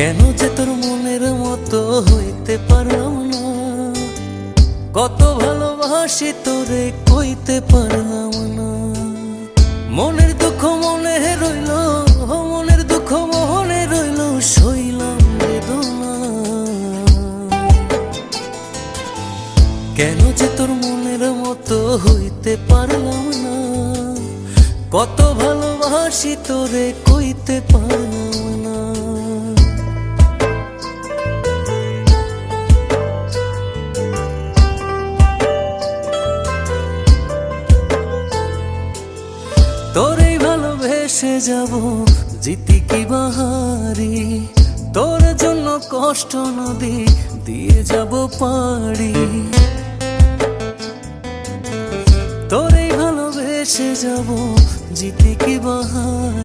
কেন যে তোর মনের মতো হইতে পারলাম না, কত ভালোবাসি তোরে কইতে পারলাম না। মনের দুঃখ মনে রইল, মনের দুঃখ মনে রইল, সইলাম বেদনা। কেন যে তোর মনের মতো হইতে পারলাম না, কত ভালোবাসি তোরে কইতে পারলাম না। তোরেই ভালোবেসে যাব, জিতি কি বাহারি, তোর জন্য কষ্ট নদী দিয়ে যাব পাড়ি। তোরেই ভালোবেসে যাব, জিতি কি বাহারি।